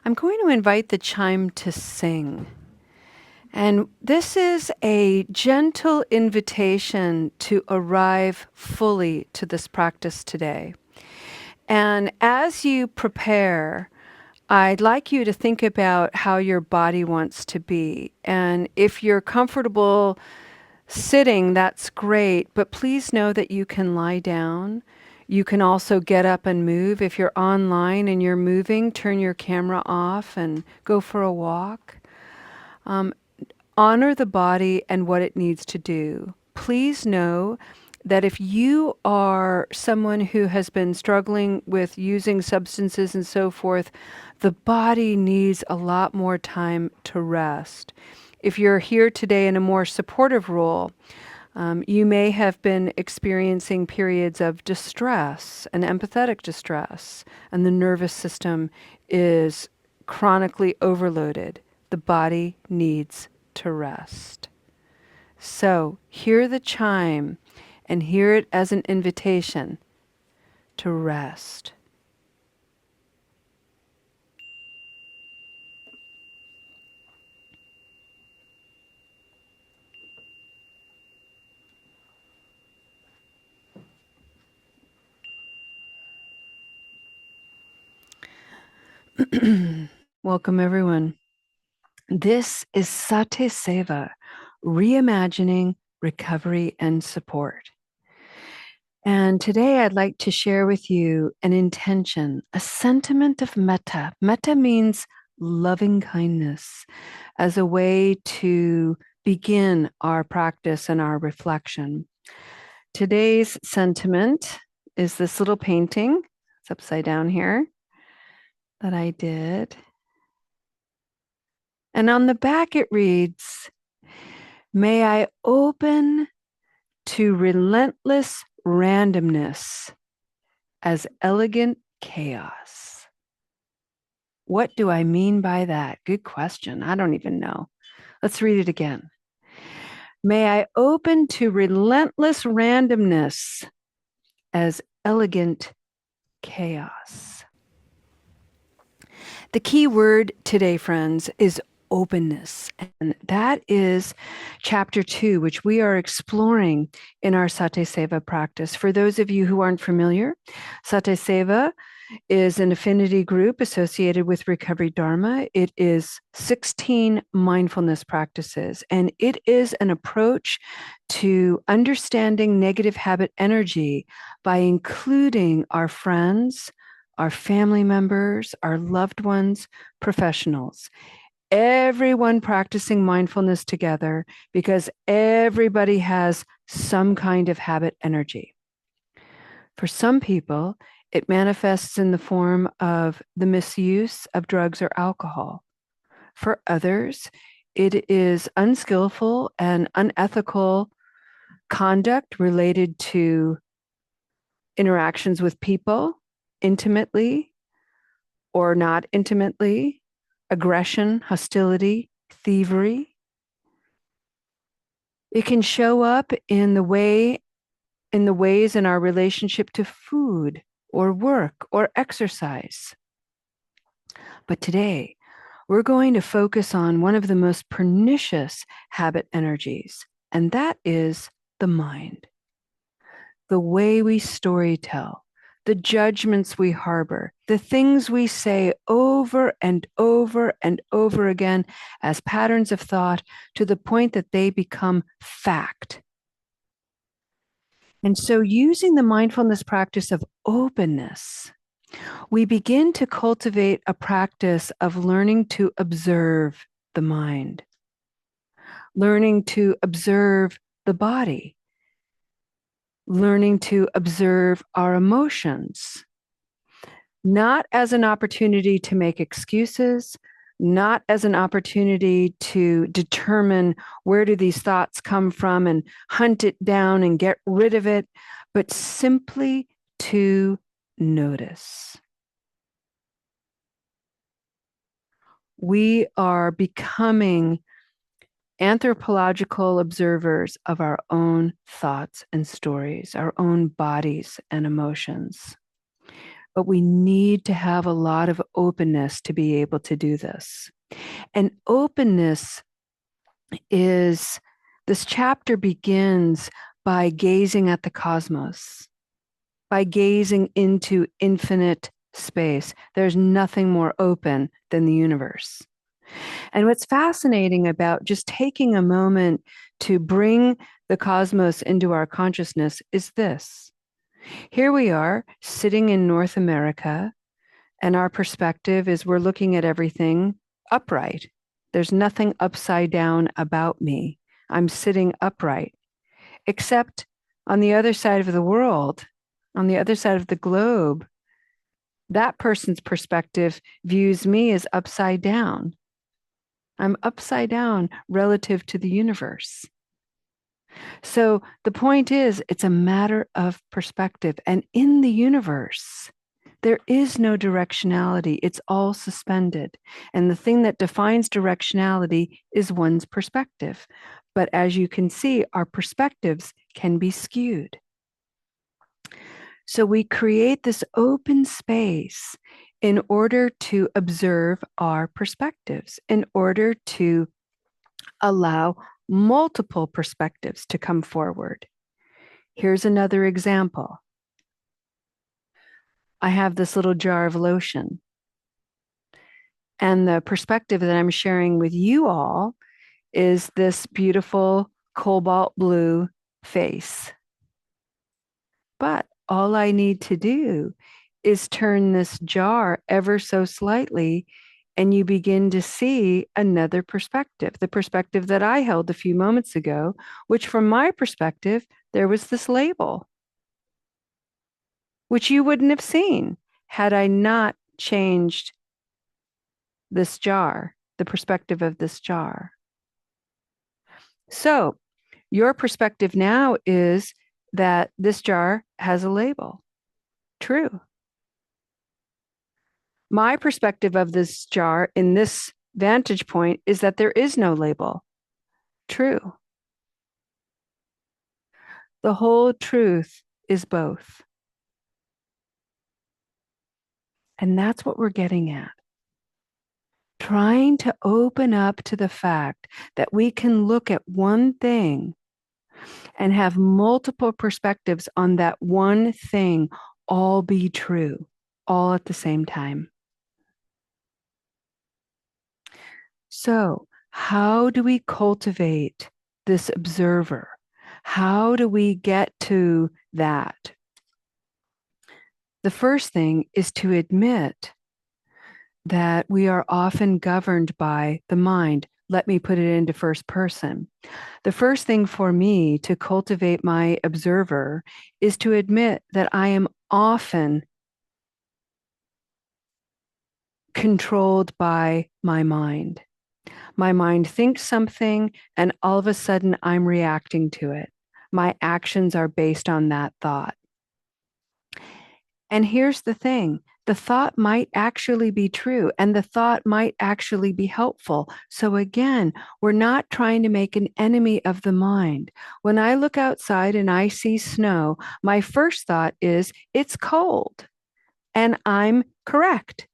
I'm going to invite the chime to sing. And this is a gentle invitation to arrive fully to this practice today. And as you prepare, I'd like you to think about how your body wants to be. And if you're comfortable sitting, that's great, but please know that you can lie down. You can also get up and move. If you're online and you're moving, turn your camera off and go for a walk. Honor the body and what it needs to do. Please know that if you are someone who has been struggling with using substances and so forth, the body needs a lot more time to rest. If you're here today in a more supportive role, you may have been experiencing periods of distress and empathetic distress, and the nervous system is chronically overloaded. The body needs to rest. So hear the chime and hear it as an invitation to rest. Welcome, everyone. This is SatiSeva, reimagining recovery and support. And today I'd like to share with you an intention, a sentiment of metta. Metta means loving kindness as a way to begin our practice and our reflection. Today's sentiment is this little painting. It's upside down here that I did. And on the back it reads, "May I open to relentless randomness as elegant chaos." What do I mean by that? Good question. I don't even know. Let's read it again. May I open to relentless randomness as elegant chaos. The key word today, friends, is openness. And that is chapter 2, which we are exploring in our SatiSeva practice. For those of you who aren't familiar, SatiSeva is an affinity group associated with Recovery Dharma. It is 16 mindfulness practices, and it is an approach to understanding negative habit energy by including our friends, our family members, our loved ones, professionals, everyone practicing mindfulness together, because everybody has some kind of habit energy. For some people, it manifests in the form of the misuse of drugs or alcohol. For others, it is unskillful and unethical conduct related to interactions with people, intimately or not intimately, aggression, hostility, thievery. It can show up in the ways in our relationship to food or work or exercise. But today, we're going to focus on one of the most pernicious habit energies, and that is the mind. The way we storytell, the judgments we harbor, the things we say over and over and over again as patterns of thought to the point that they become fact. And so, using the mindfulness practice of openness, we begin to cultivate a practice of learning to observe the mind, learning to observe the body, learning to observe our emotions, not as an opportunity to make excuses, not as an opportunity to determine where do these thoughts come from and hunt it down and get rid of it, but simply to notice. We are becoming anthropological observers of our own thoughts and stories, our own bodies and emotions. but we need to have a lot of openness to be able to do this. And openness is, this chapter begins by gazing at the cosmos, by gazing into infinite space. There's nothing more open than the universe. And what's fascinating about just taking a moment to bring the cosmos into our consciousness is this. Here we are sitting in North America, and our perspective is we're looking at everything upright. There's nothing upside down about me. I'm sitting upright, except on the other side of the world, on the other side of the globe, that person's perspective views me as upside down. I'm upside down relative to the universe. So the point is, it's a matter of perspective. And in the universe, there is no directionality. It's all suspended. And the thing that defines directionality is one's perspective. But as you can see, our perspectives can be skewed. So we create this open space in order to observe our perspectives, in order to allow multiple perspectives to come forward. Here's another example. I have this little jar of lotion. And the perspective that I'm sharing with you all is this beautiful cobalt blue face. But all I need to do is turn this jar ever so slightly, and you begin to see another perspective, the perspective that I held a few moments ago, which from my perspective, there was this label, which you wouldn't have seen had I not changed this jar, the perspective of this jar. So your perspective now is that this jar has a label. True. My perspective of this jar in this vantage point is that there is no label. True. The whole truth is both. And that's what we're getting at. Trying to open up to the fact that we can look at one thing and have multiple perspectives on that one thing all be true, all at the same time. So, how do we cultivate this observer? How do we get to that? The first thing is to admit that we are often governed by the mind. Let me put it into first person. The first thing for me to cultivate my observer is to admit that I am often controlled by my mind. My mind thinks something, and all of a sudden I'm reacting to it. My actions are based on that thought. And here's the thing, the thought might actually be true, and the thought might actually be helpful. So again, we're not trying to make an enemy of the mind. When I look outside and I see snow, my first thought is, it's cold. And I'm correct.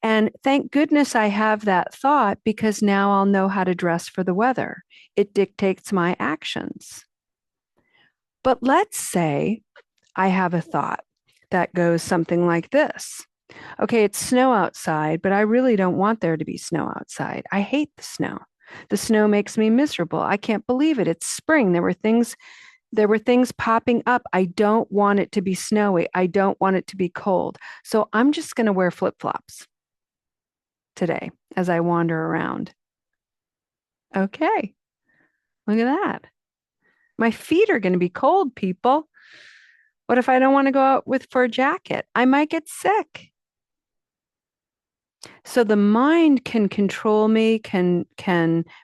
And thank goodness I have that thought, because now I'll know how to dress for the weather. It dictates my actions. But let's say I have a thought that goes something like this. Okay, it's snow outside, but I really don't want there to be snow outside. I hate the snow. The snow makes me miserable. I can't believe it. It's spring. There were things popping up. I don't want it to be snowy. I don't want it to be cold. So I'm just going to wear flip-flops today as I wander around. Okay, look at that. My feet are going to be cold, people. What if I don't want to go out for a jacket? I might get sick. So the mind can control me, can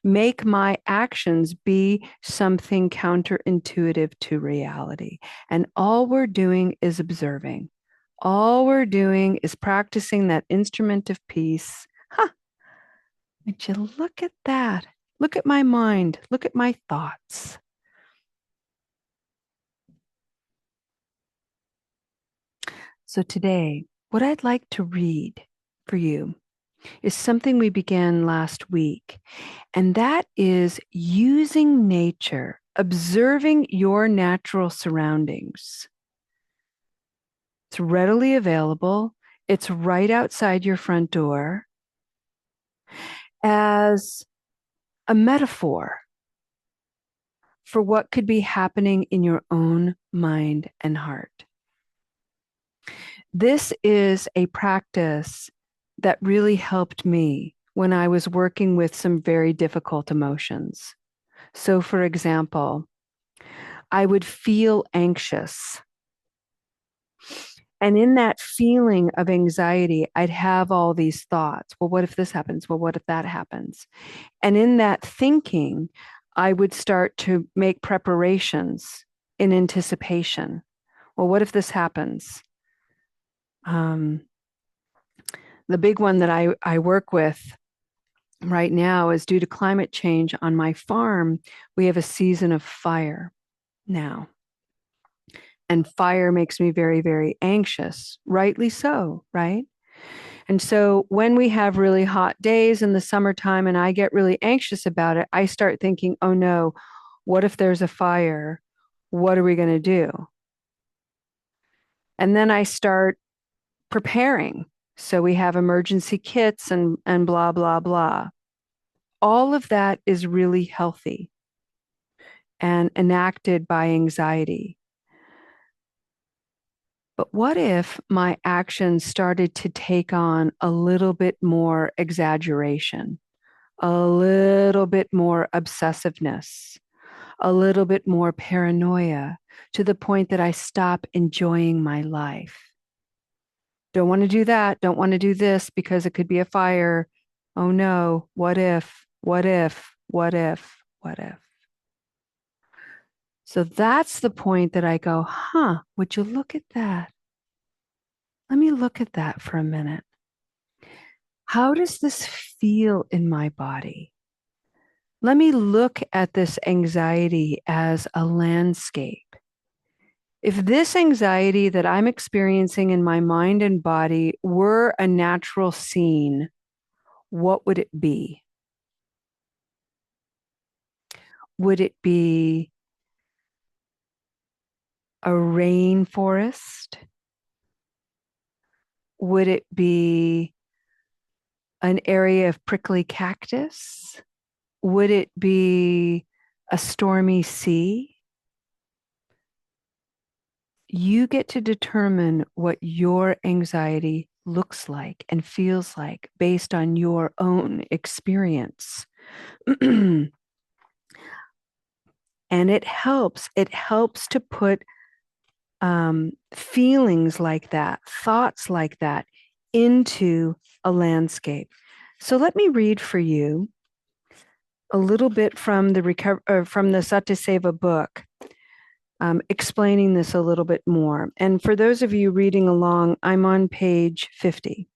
make my actions be something counterintuitive to reality. And all we're doing is observing. All we're doing is practicing that instrument of peace. Huh. Would you look at that? Look at my mind. Look at my thoughts. So today, what I'd like to read for you is something we began last week, and that is using nature, observing your natural surroundings. It's readily available. It's right outside your front door as a metaphor for what could be happening in your own mind and heart. This is a practice that really helped me when I was working with some very difficult emotions. So, for example, I would feel anxious. And in that feeling of anxiety, I'd have all these thoughts. Well, what if this happens? Well, what if that happens? And in that thinking, I would start to make preparations in anticipation. Well, what if this happens? The big one that I work with right now is due to climate change on my farm, we have a season of fire now. And fire makes me very, very anxious, rightly so, right? And so when we have really hot days in the summertime and I get really anxious about it, I start thinking, oh no, what if there's a fire? What are we going to do? And then I start preparing. So we have emergency kits and blah, blah, blah. All of that is really healthy and enacted by anxiety. But what if my actions started to take on a little bit more exaggeration, a little bit more obsessiveness, a little bit more paranoia to the point that I stop enjoying my life? Don't want to do that. Don't want to do this because it could be a fire. Oh no. What if? What if? What if? What if? So that's the point that I go, would you look at that? Let me look at that for a minute. How does this feel in my body? Let me look at this anxiety as a landscape. If this anxiety that I'm experiencing in my mind and body were a natural scene, what would it be? Would it be a rainforest? Would it be an area of prickly cactus? Would it be a stormy sea? You get to determine what your anxiety looks like and feels like based on your own experience. And it helps to put feelings like that, thoughts like that into a landscape. So let me read for you a little bit from the SatiSeva book, explaining this a little bit more. And for those of you reading along, I'm on page 50.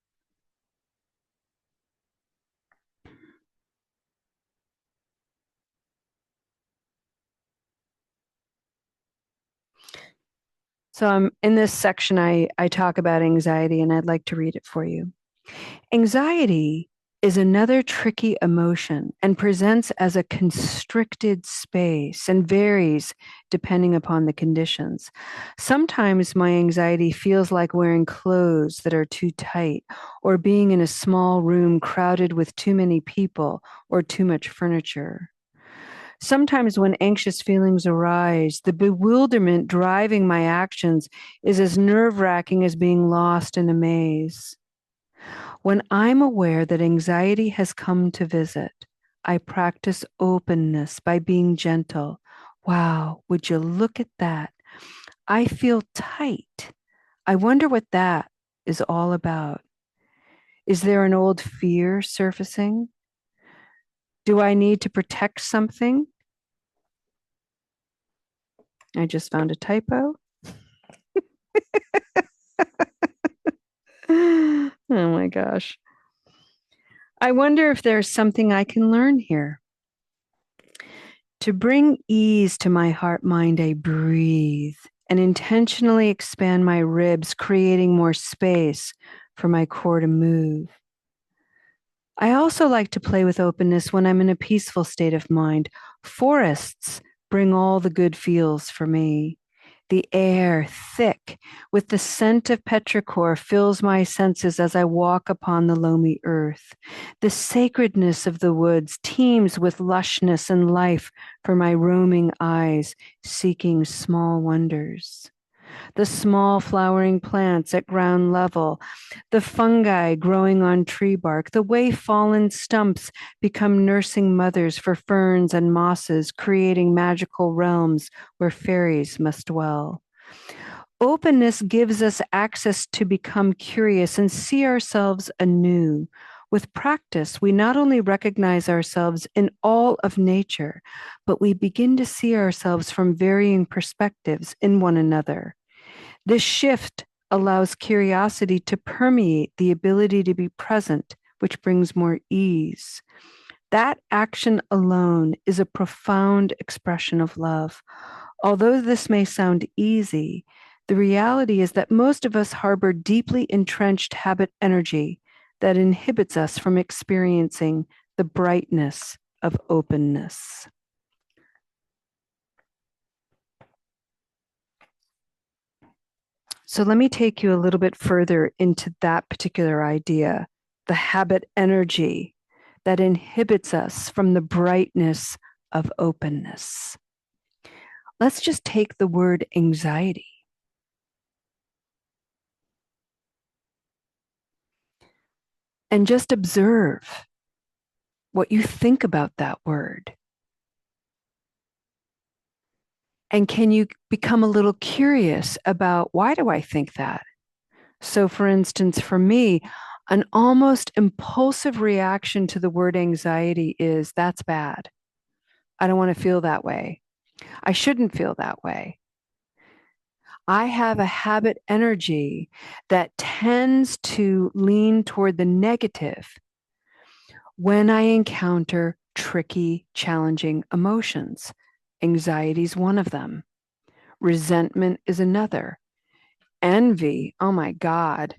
So in this section, I talk about anxiety, and I'd like to read it for you. Anxiety is another tricky emotion and presents as a constricted space and varies depending upon the conditions. Sometimes my anxiety feels like wearing clothes that are too tight or being in a small room crowded with too many people or too much furniture. Sometimes when anxious feelings arise, the bewilderment driving my actions is as nerve-wracking as being lost in a maze. When I'm aware that anxiety has come to visit, I practice openness by being gentle. Wow, would you look at that? I feel tight. I wonder what that is all about. Is there an old fear surfacing? Do I need to protect something? I just found a typo. Oh my gosh. I wonder if there's something I can learn here. To bring ease to my heart mind, I breathe and intentionally expand my ribs, creating more space for my core to move. I also like to play with openness when I'm in a peaceful state of mind. Forests bring all the good feels for me. The air, thick with the scent of petrichor, fills my senses as I walk upon the loamy earth. The sacredness of the woods teems with lushness and life for my roaming eyes, seeking small wonders. The small flowering plants at ground level, the fungi growing on tree bark, the way fallen stumps become nursing mothers for ferns and mosses, creating magical realms where fairies must dwell. Openness gives us access to become curious and see ourselves anew. With practice, we not only recognize ourselves in all of nature, but we begin to see ourselves from varying perspectives in one another. This shift allows curiosity to permeate the ability to be present, which brings more ease. That action alone is a profound expression of love. Although this may sound easy, the reality is that most of us harbor deeply entrenched habit energy that inhibits us from experiencing the brightness of openness. So let me take you a little bit further into that particular idea, the habit energy that inhibits us from the brightness of openness. Let's just take the word anxiety. And just observe what you think about that word. And can you become a little curious about, why do I think that? So, for instance, for me, an almost impulsive reaction to the word anxiety is, that's bad. I don't want to feel that way. I shouldn't feel that way. I have a habit energy that tends to lean toward the negative when I encounter tricky, challenging emotions. Anxiety is one of them. Resentment is another. Envy, oh my God.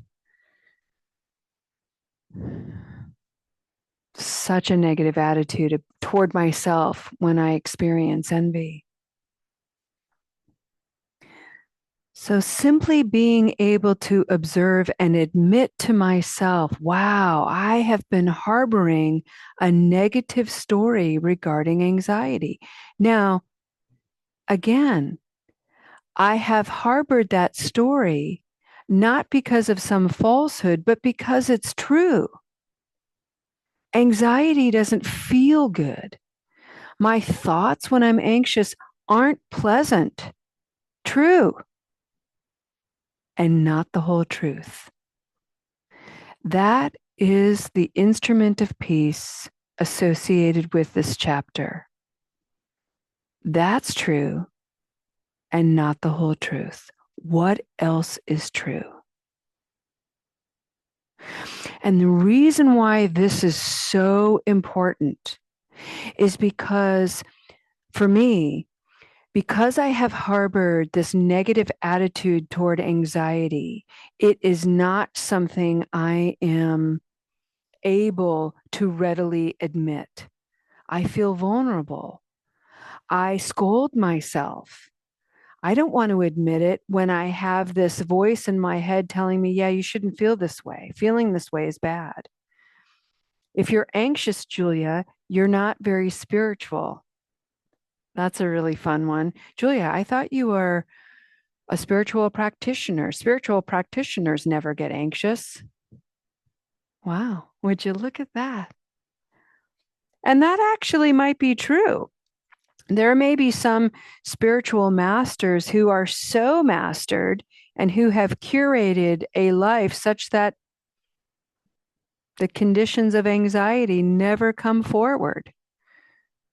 Such a negative attitude toward myself when I experience envy. So simply being able to observe and admit to myself, wow, I have been harboring a negative story regarding anxiety. Now, again, I have harbored that story not because of some falsehood, but because it's true. Anxiety doesn't feel good. My thoughts when I'm anxious aren't pleasant. True. And not the whole truth. That is the instrument of peace associated with this chapter. That's true and not the whole truth. What else is true? And the reason why this is so important is because, for me, because I have harbored this negative attitude toward anxiety, it is not something I am able to readily admit. I feel vulnerable. I scold myself. I don't want to admit it when I have this voice in my head telling me, yeah, you shouldn't feel this way. Feeling this way is bad. If you're anxious, Julia, you're not very spiritual. That's a really fun one. Julia, I thought you were a spiritual practitioner. Spiritual practitioners never get anxious. Wow, would you look at that? And that actually might be true. There may be some spiritual masters who are so mastered and who have curated a life such that the conditions of anxiety never come forward.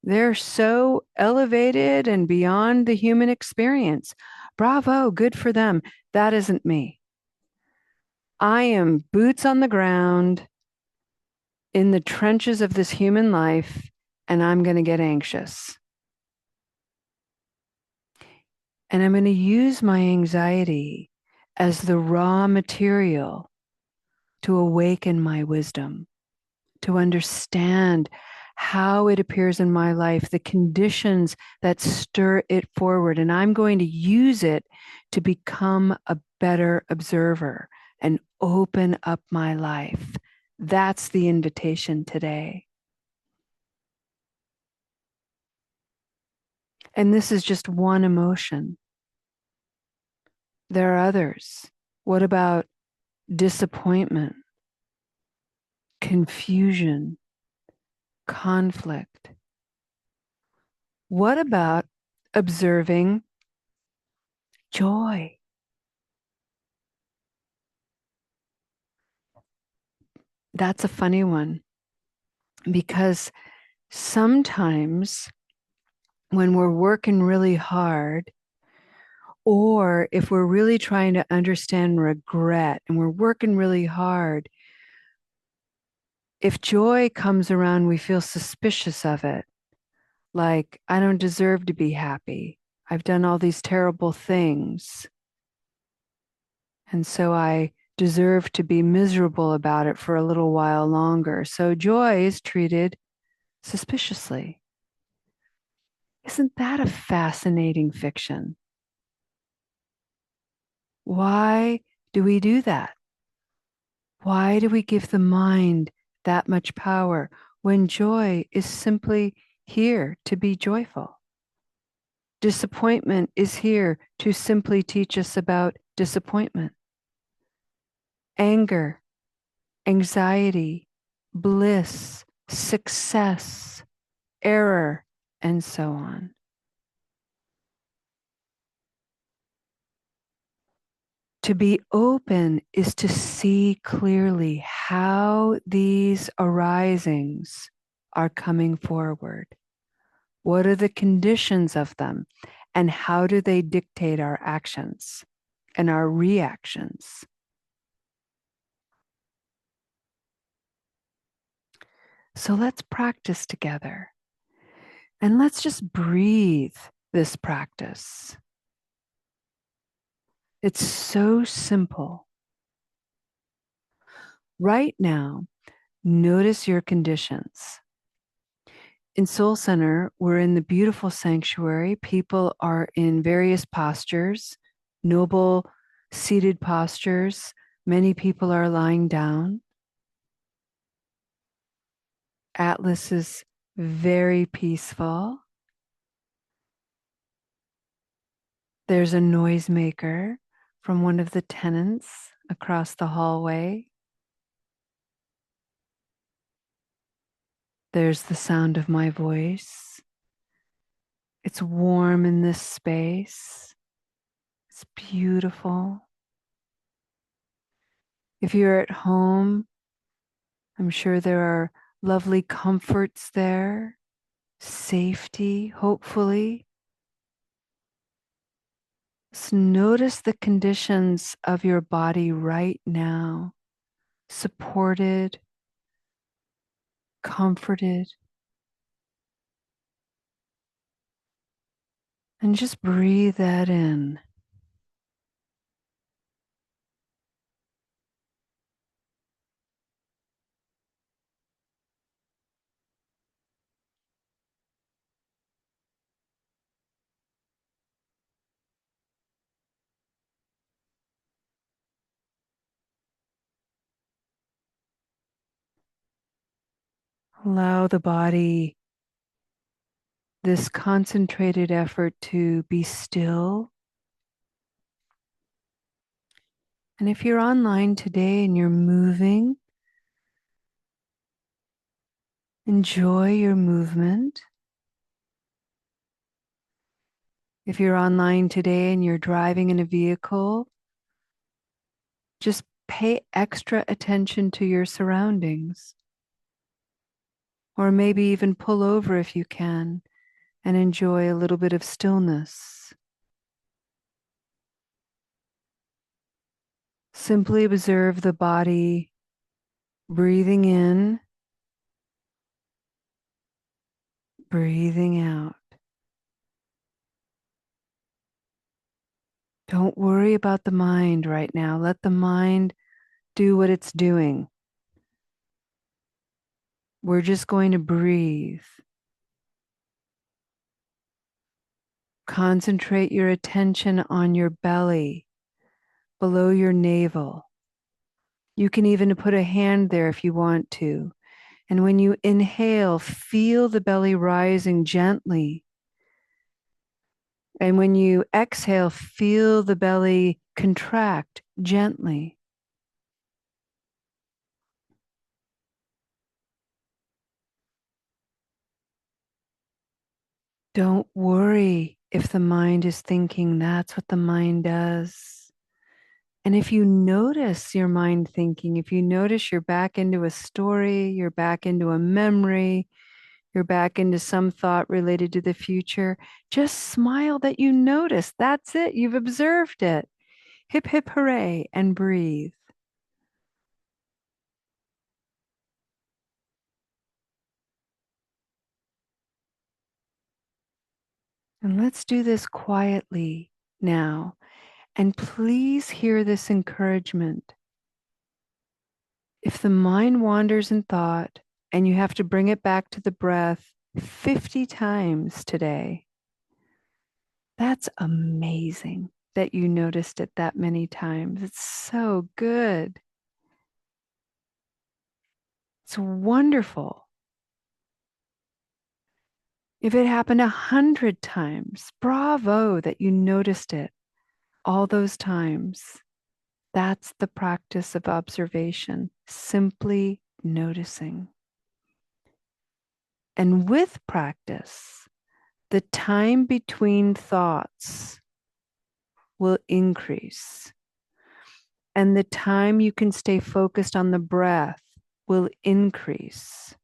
They're so elevated and beyond the human experience. Bravo, good for them. That isn't me. I am boots on the ground in the trenches of this human life, and I'm going to get anxious. And I'm going to use my anxiety as the raw material to awaken my wisdom, to understand how it appears in my life, the conditions that stir it forward. And I'm going to use it to become a better observer and open up my life. That's the invitation today. And this is just one emotion. There are others. What about disappointment, confusion, conflict? What about observing joy? That's a funny one because sometimes when we're working really hard, or if we're really trying to understand regret and we're working really hard, if joy comes around, we feel suspicious of it. Like, I don't deserve to be happy. I've done all these terrible things. And so I deserve to be miserable about it for a little while longer. So joy is treated suspiciously. Isn't that a fascinating fiction? Why do we do that? Why do we give the mind that much power when joy is simply here to be joyful? Disappointment is here to simply teach us about disappointment. Anger, anxiety, bliss, success, error, and so on. To be open is to see clearly how these arisings are coming forward. What are the conditions of them? And how do they dictate our actions and our reactions? So let's practice together. And let's just breathe this practice. It's so simple. Right now, notice your conditions. In Soul Center, we're in the beautiful sanctuary. People are in various postures, noble seated postures. Many people are lying down. Atlas is very peaceful. There's a noisemaker from one of the tenants across the hallway. There's the sound of my voice. It's warm in this space. It's beautiful. If you're at home, I'm sure there are lovely comforts there, safety, hopefully. Just notice the conditions of your body right now, supported, comforted, and just breathe that in. Allow the body this concentrated effort to be still. And if you're online today and you're moving, enjoy your movement. If you're online today and you're driving in a vehicle, just pay extra attention to your surroundings. Or maybe even pull over if you can and enjoy a little bit of stillness. Simply observe the body breathing in, breathing out. Don't worry about the mind right now. Let the mind do what it's doing. We're just going to breathe. Concentrate your attention on your belly, below your navel. You can even put a hand there if you want to. And when you inhale, feel the belly rising gently. And when you exhale, feel the belly contract gently. Don't worry if the mind is thinking. That's what the mind does. And if you notice your mind thinking, if you notice you're back into a story, you're back into a memory, you're back into some thought related to the future, just smile that you notice. That's it. You've observed it. Hip, hip, hooray, and breathe. And let's do this quietly now. And please hear this encouragement. If the mind wanders in thought and you have to bring it back to the breath 50 times today, that's amazing that you noticed it that many times. It's so good. It's wonderful. If it happened 100 times, bravo that you noticed it all those times. That's the practice of observation, simply noticing. And with practice, the time between thoughts will increase. And the time you can stay focused on the breath will increase.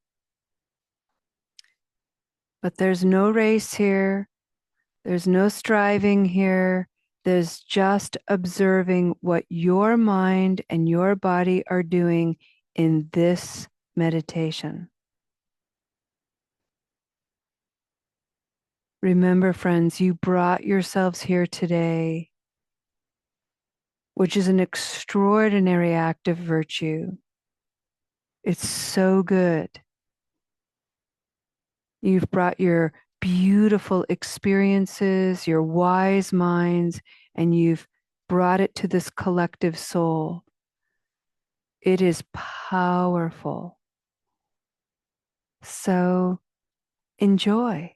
But there's no race here. There's no striving here. There's just observing what your mind and your body are doing in this meditation. Remember, friends, you brought yourselves here today, which is an extraordinary act of virtue. It's so good. You've brought your beautiful experiences, your wise minds, and you've brought it to this collective soul. It is powerful. So enjoy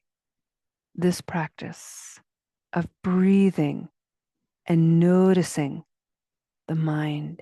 this practice of breathing and noticing the mind.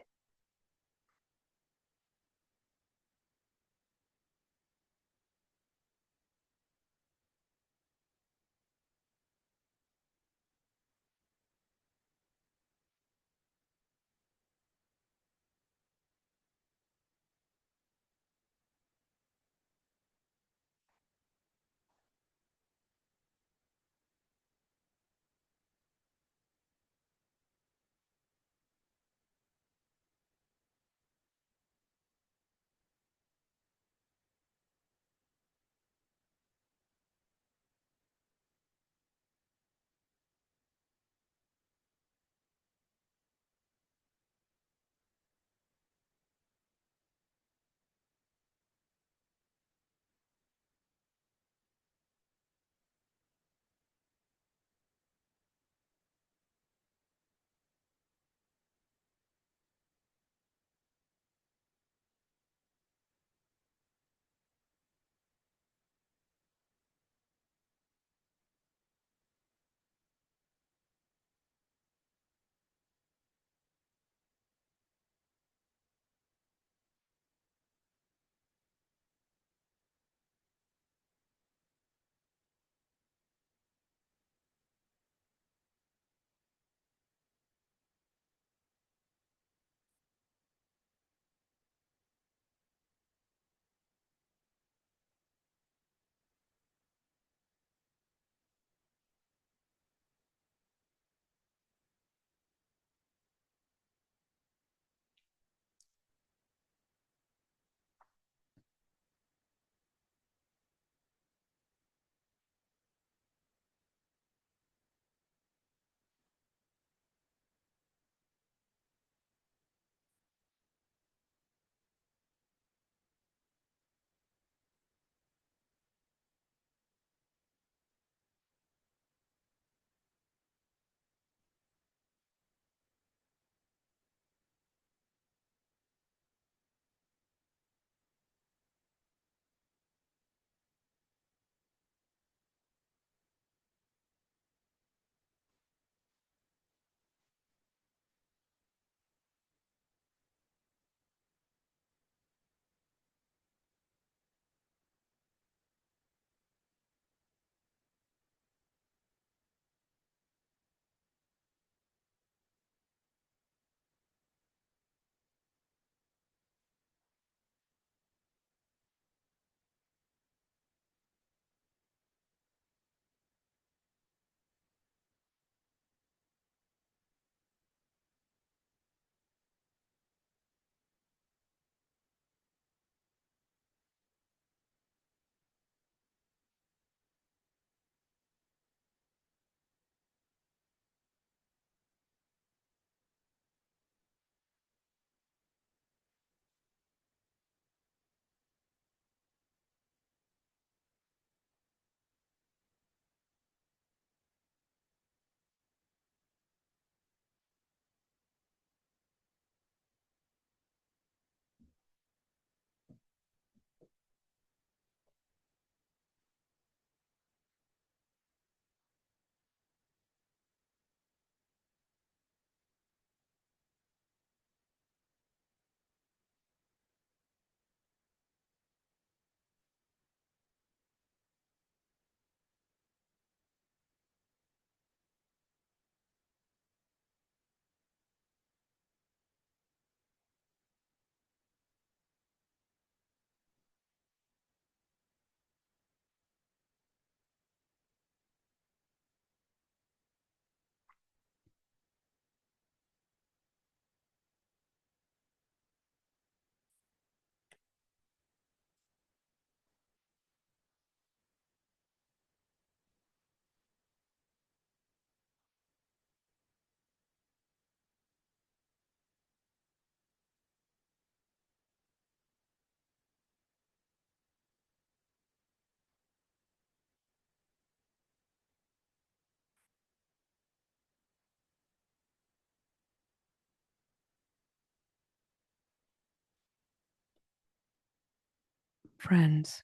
Friends,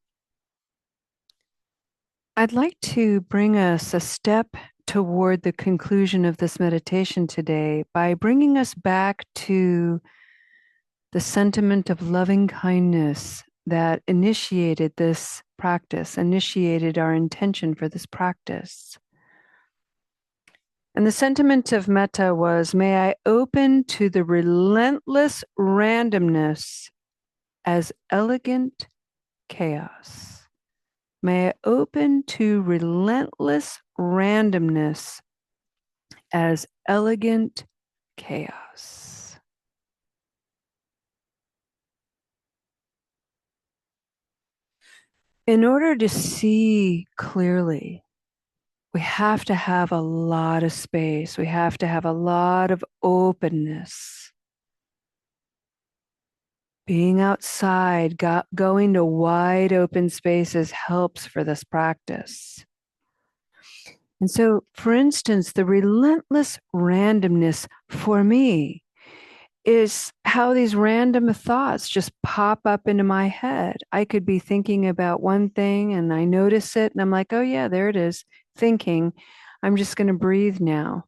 I'd like to bring us a step toward the conclusion of this meditation today by bringing us back to the sentiment of loving kindness that initiated this practice, initiated our intention for this practice. And the sentiment of metta was, may I open to the relentless randomness as elegant chaos. May I open to relentless randomness as elegant chaos. In order to see clearly, we have to have a lot of space. We have to have a lot of openness. Being outside, going to wide open spaces helps for this practice. And so, for instance, the relentless randomness for me is how these random thoughts just pop up into my head. I could be thinking about one thing and I notice it and I'm like, oh yeah, there it is, thinking. I'm just going to breathe now.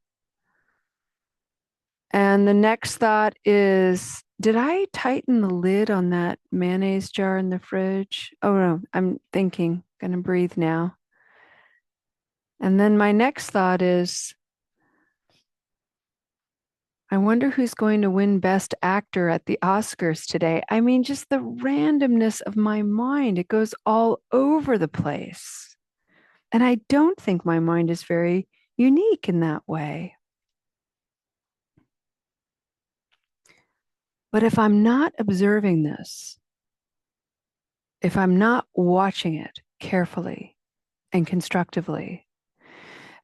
And the next thought is, did I tighten the lid on that mayonnaise jar in the fridge? Oh no, I'm thinking, going to breathe now. And then my next thought is, I wonder who's going to win Best Actor at the Oscars today. I mean, just the randomness of my mind, it goes all over the place. And I don't think my mind is very unique in that way. But if I'm not observing this, if I'm not watching it carefully and constructively,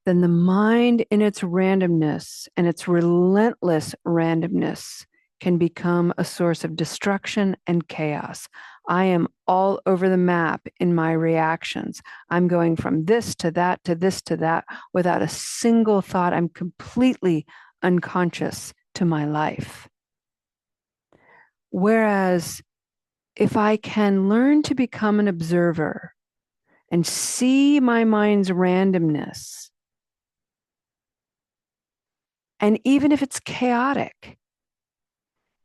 then the mind in its randomness and its relentless randomness can become a source of destruction and chaos. I am all over the map in my reactions. I'm going from this to that to this to that without a single thought. I'm completely unconscious to my life. Whereas if I can learn to become an observer and see my mind's randomness, and even if it's chaotic,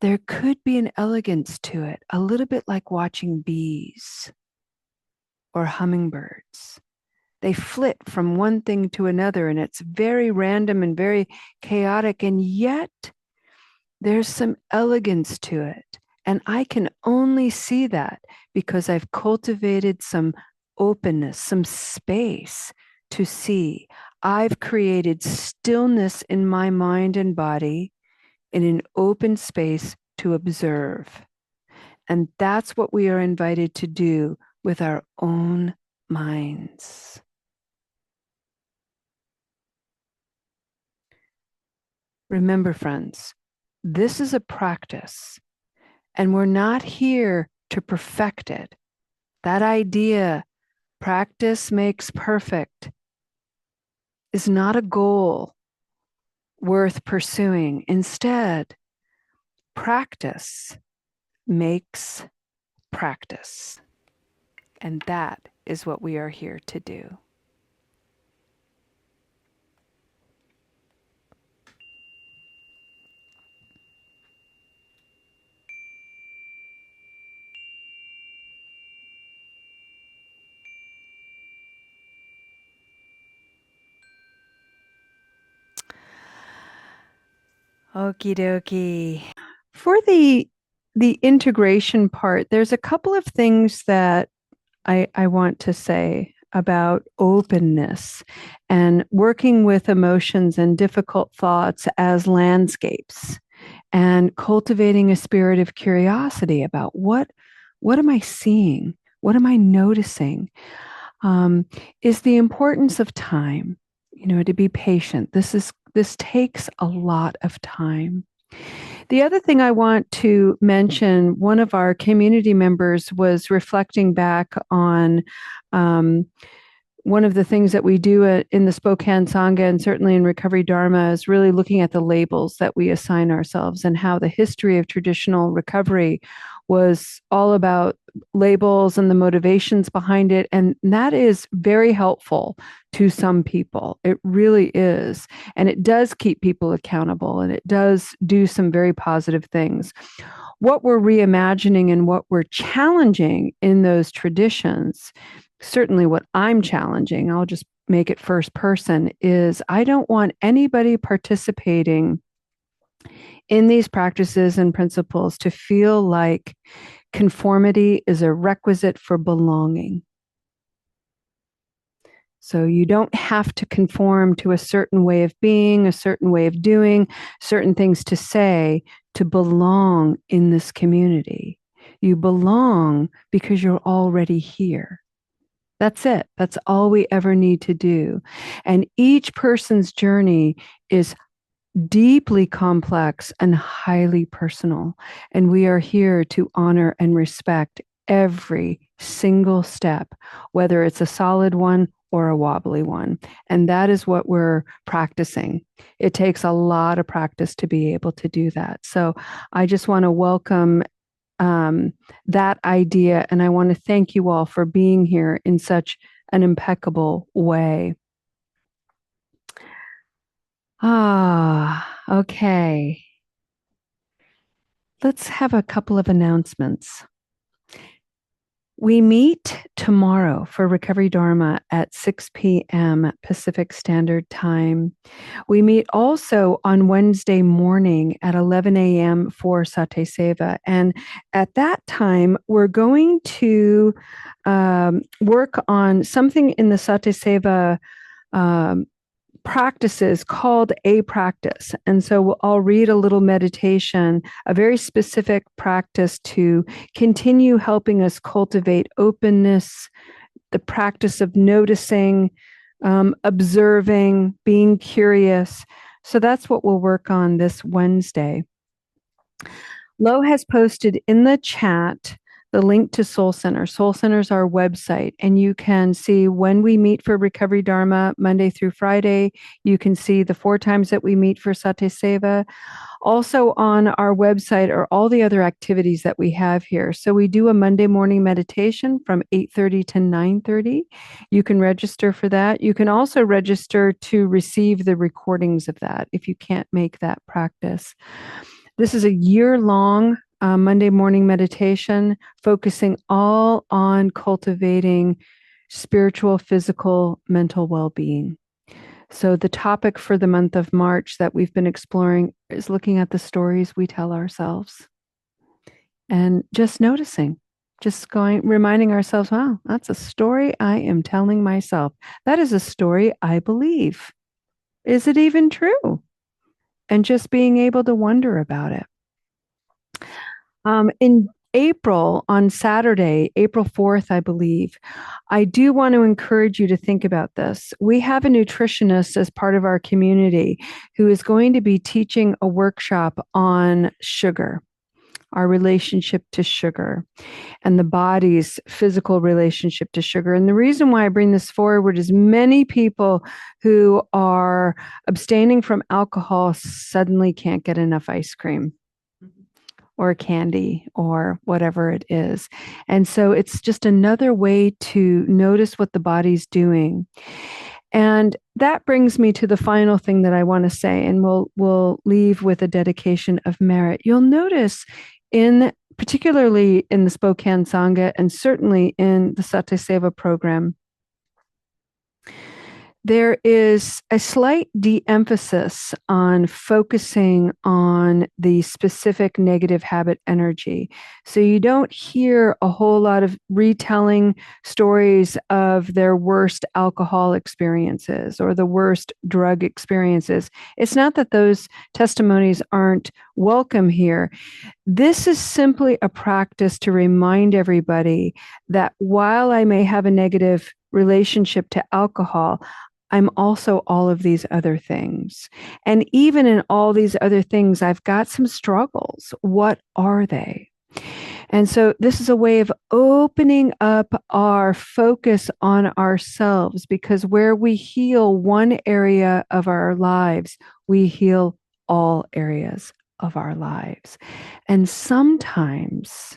there could be an elegance to it, a little bit like watching bees or hummingbirds. They flit from one thing to another, and it's very random and very chaotic, and yet there's some elegance to it. And I can only see that because I've cultivated some openness, some space to see. I've created stillness in my mind and body in an open space to observe. And that's what we are invited to do with our own minds. Remember, friends, this is a practice, and we're not here to perfect it. That idea, practice makes perfect, is not a goal worth pursuing. Instead, practice makes practice. And that is what we are here to do. Okie dokie. For the integration part, there's a couple of things that I want to say about openness and working with emotions and difficult thoughts as landscapes and cultivating a spirit of curiosity about what am I seeing? What am I noticing? Is the importance of time, to be patient. This takes a lot of time. The other thing I want to mention, one of our community members was reflecting back on one of the things that we do in the Spokane Sangha and certainly in Recovery Dharma is really looking at the labels that we assign ourselves and how the history of traditional recovery was all about labels and the motivations behind it. And that is very helpful to some people. It really is. And it does keep people accountable, and it does do some very positive things. What we're reimagining and what we're challenging in those traditions, certainly what I'm challenging, I'll just make it first person, is I don't want anybody participating in these practices and principles to feel like conformity is a requisite for belonging. So you don't have to conform to a certain way of being, a certain way of doing, certain things to say to belong in this community. You belong because you're already here. That's it. That's all we ever need to do. And each person's journey is deeply complex and highly personal. And we are here to honor and respect every single step, whether it's a solid one or a wobbly one. And that is what we're practicing. It takes a lot of practice to be able to do that. So I just want to welcome that idea. And I want to thank you all for being here in such an impeccable way. Okay. Let's have a couple of announcements. We meet tomorrow for Recovery Dharma at 6 p.m. Pacific Standard Time. We meet also on Wednesday morning at 11 a.m. for SatiSeva. And at that time, we're going to work on something in the SatiSeva practices called a practice. And so I'll read a little meditation, a very specific practice to continue helping us cultivate openness, the practice of noticing, observing, being curious. So that's what we'll work on this Wednesday. Lo has posted in the chat the link to Soul Center. Soul Center is our website, and you can see when we meet for Recovery Dharma, Monday through Friday. You can see the 4 times that we meet for SatiSeva. Also on our website are all the other activities that we have here. So we do a Monday morning meditation from 8:30 to 9:30. You can register for that. You can also register to receive the recordings of that if you can't make that practice. This is a year-long Monday morning meditation, focusing all on cultivating spiritual, physical, mental well-being. So the topic for the month of March that we've been exploring is looking at the stories we tell ourselves and just noticing, just reminding ourselves, wow, that's a story I am telling myself. That is a story I believe. Is it even true? And just being able to wonder about it. In April, on Saturday, April 4th, I believe, I do want to encourage you to think about this. We have a nutritionist as part of our community who is going to be teaching a workshop on sugar, our relationship to sugar, and the body's physical relationship to sugar. And the reason why I bring this forward is many people who are abstaining from alcohol suddenly can't get enough ice cream or candy or whatever it is. And so it's just another way to notice what the body's doing. And that brings me to the final thing that I want to say, and we'll leave with a dedication of merit. You'll notice particularly in the Spokane Sangha and certainly in the SatiSeva program, there is a slight de-emphasis on focusing on the specific negative habit energy. So you don't hear a whole lot of retelling stories of their worst alcohol experiences or the worst drug experiences. It's not that those testimonies aren't welcome here. This is simply a practice to remind everybody that while I may have a negative relationship to alcohol, I'm also all of these other things. And even in all these other things, I've got some struggles. What are they? And so this is a way of opening up our focus on ourselves, because where we heal one area of our lives, we heal all areas of our lives. And sometimes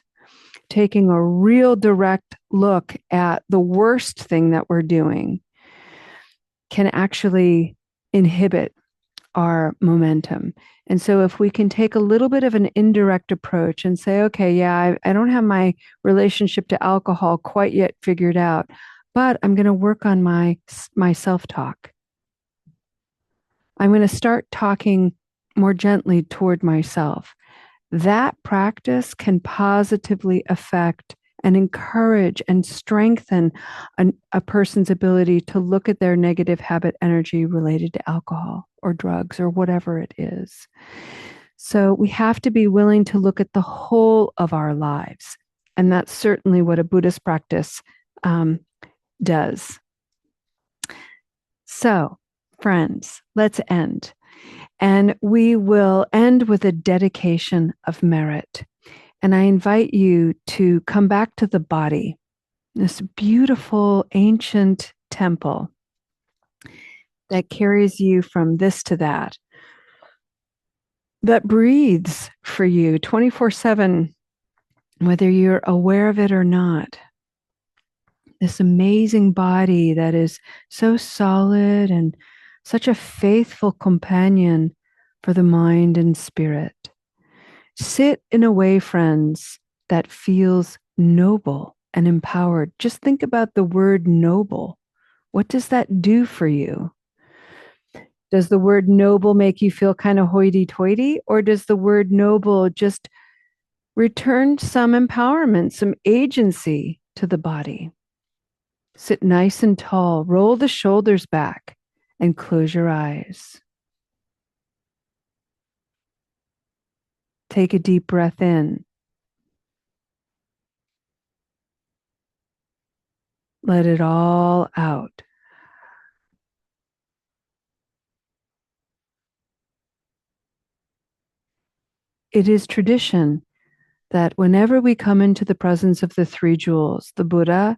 taking a real direct look at the worst thing that we're doing can actually inhibit our momentum. And so if we can take a little bit of an indirect approach and say, okay, yeah, I don't have my relationship to alcohol quite yet figured out, but I'm going to work on my self-talk. I'm going to start talking more gently toward myself. That practice can positively affect and encourage and strengthen a person's ability to look at their negative habit energy related to alcohol or drugs or whatever it is. So we have to be willing to look at the whole of our lives. And that's certainly what a Buddhist practice does. So, friends, let's end. And we will end with a dedication of merit. And I invite you to come back to the body, this beautiful ancient temple that carries you from this to that breathes for you 24/7, whether you're aware of it or not. This amazing body that is so solid and such a faithful companion for the mind and spirit. Sit in a way, friends, that feels noble and empowered. Just think about the word noble. What does that do for you? Does the word noble make you feel kind of hoity-toity? Or does the word noble just return some empowerment, some agency to the body? Sit nice and tall, roll the shoulders back, and close your eyes. Take a deep breath in. Let it all out. It is tradition that whenever we come into the presence of the three jewels, the Buddha,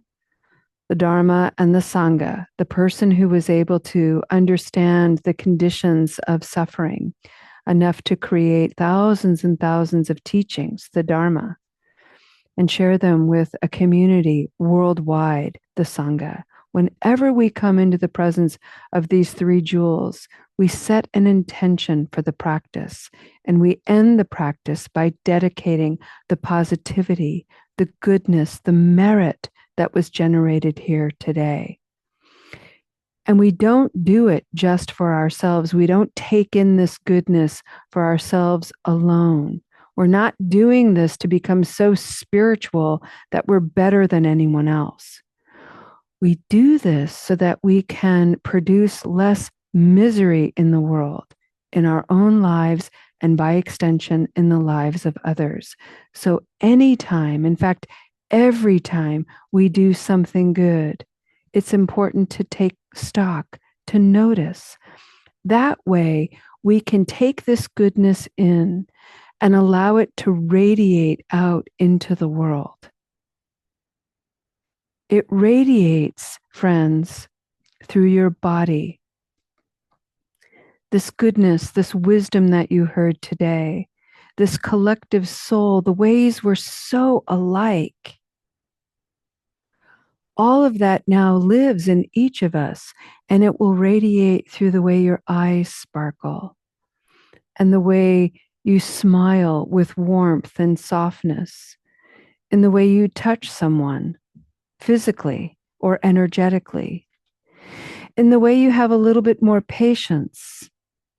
the Dharma, and the Sangha, the person who was able to understand the conditions of suffering enough to create thousands and thousands of teachings, the Dharma, and share them with a community worldwide, the Sangha. Whenever we come into the presence of these three jewels, we set an intention for the practice, and we end the practice by dedicating the positivity, the goodness, the merit that was generated here today. And we don't do it just for ourselves. We don't take in this goodness for ourselves alone. We're not doing this to become so spiritual that we're better than anyone else. We do this so that we can produce less misery in the world, in our own lives, and by extension, in the lives of others. So anytime, in fact, every time we do something good, it's important to take stock, to notice. That way, we can take this goodness in and allow it to radiate out into the world. It radiates, friends, through your body. This goodness, this wisdom that you heard today, this collective soul, the ways we're so alike. All of that now lives in each of us, and it will radiate through the way your eyes sparkle and the way you smile with warmth and softness, in the way you touch someone physically or energetically, in the way you have a little bit more patience,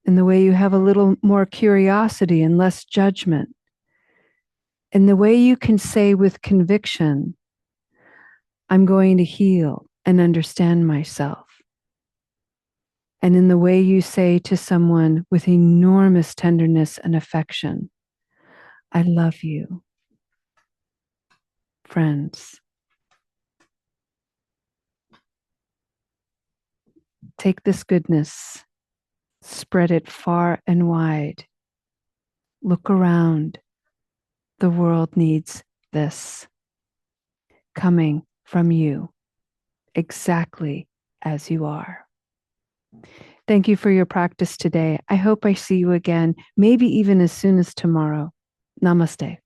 in the way you have a little more curiosity and less judgment, in the way you can say with conviction, I'm going to heal and understand myself. And in the way you say to someone with enormous tenderness and affection, I love you. Friends, take this goodness, spread it far and wide. Look around. The world needs this, coming from you, exactly as you are. Thank you for your practice today. I hope I see you again, maybe even as soon as tomorrow. Namaste.